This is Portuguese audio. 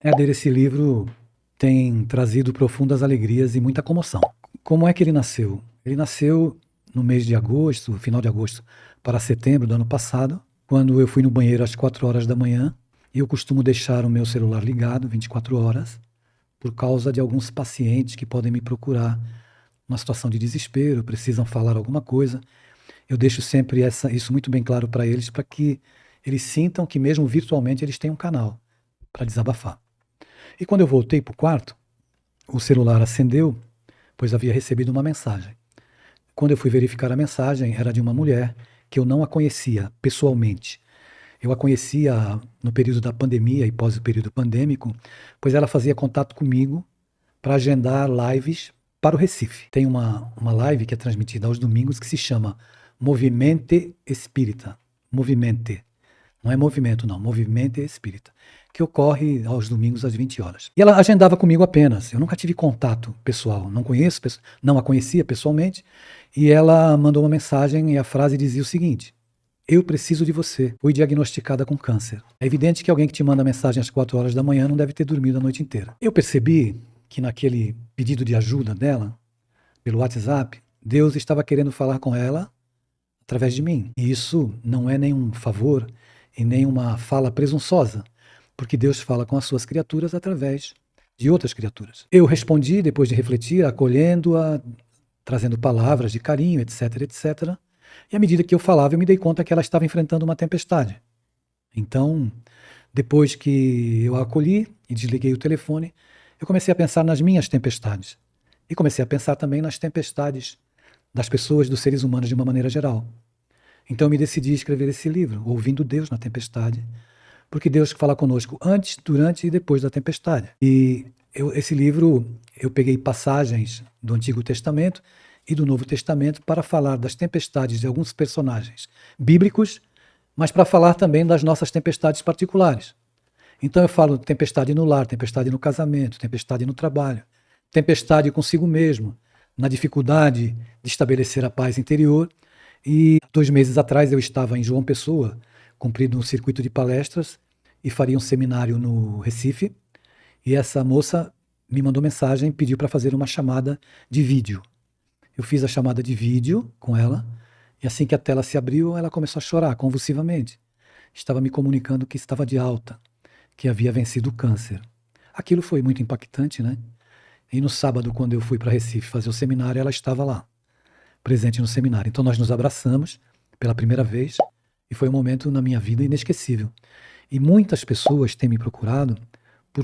Ler esse livro tem trazido profundas alegrias e muita comoção. Como é que ele nasceu? Ele nasceu no mês de agosto, final de agosto para setembro do ano passado, quando eu fui no banheiro às 4 horas da manhã. E eu costumo deixar o meu celular ligado 24 horas, por causa de alguns pacientes que podem me procurar numa situação de desespero, precisam falar alguma coisa. Eu deixo sempre isso muito bem claro para eles, para que eles sintam que mesmo virtualmente eles têm um canal para desabafar. E quando eu voltei para o quarto, o celular acendeu, pois havia recebido uma mensagem. Quando eu fui verificar a mensagem, era de uma mulher que eu não a conhecia pessoalmente. Eu a conhecia no período da pandemia e pós o período pandêmico, pois ela fazia contato comigo para agendar lives para o Recife. Tem uma live que é transmitida aos domingos que se chama Movimente Espírita. Movimente. Não é movimento, não. Movimento Espírita. Que ocorre aos domingos às 20 horas. E ela agendava comigo apenas. Eu nunca tive contato pessoal. Não a conhecia pessoalmente. E ela mandou uma mensagem e a frase dizia o seguinte: eu preciso de você. Fui diagnosticada com câncer. É evidente que alguém que te manda mensagem às 4 horas da manhã não deve ter dormido a noite inteira. Eu percebi que naquele pedido de ajuda dela, pelo WhatsApp, Deus estava querendo falar com ela através de mim. E isso não é nenhum favor e nem uma fala presunçosa, porque Deus fala com as suas criaturas através de outras criaturas. Eu respondi, depois de refletir, acolhendo-a, trazendo palavras de carinho, etc, etc. E à medida que eu falava, eu me dei conta que ela estava enfrentando uma tempestade. Então, depois que eu a acolhi e desliguei o telefone, eu comecei a pensar nas minhas tempestades. E comecei a pensar também nas tempestades das pessoas, dos seres humanos de uma maneira geral. Então eu me decidi a escrever esse livro, Ouvindo Deus na Tempestade, porque Deus fala conosco antes, durante e depois da tempestade. E esse livro, eu peguei passagens do Antigo Testamento e do Novo Testamento para falar das tempestades de alguns personagens bíblicos, mas para falar também das nossas tempestades particulares. Então eu falo tempestade no lar, tempestade no casamento, tempestade no trabalho, tempestade consigo mesmo, na dificuldade de estabelecer a paz interior. E 2 meses atrás eu estava em João Pessoa, cumprindo um circuito de palestras e faria um seminário no Recife. E essa moça me mandou mensagem, pediu para fazer uma chamada de vídeo. Eu fiz a chamada de vídeo com ela e assim que a tela se abriu, ela começou a chorar convulsivamente. Estava me comunicando que estava de alta, que havia vencido o câncer. Aquilo foi muito impactante, né? E no sábado, quando eu fui para Recife fazer o seminário, ela estava lá, presente no seminário. Então nós nos abraçamos pela primeira vez e foi um momento na minha vida inesquecível. E muitas pessoas têm me procurado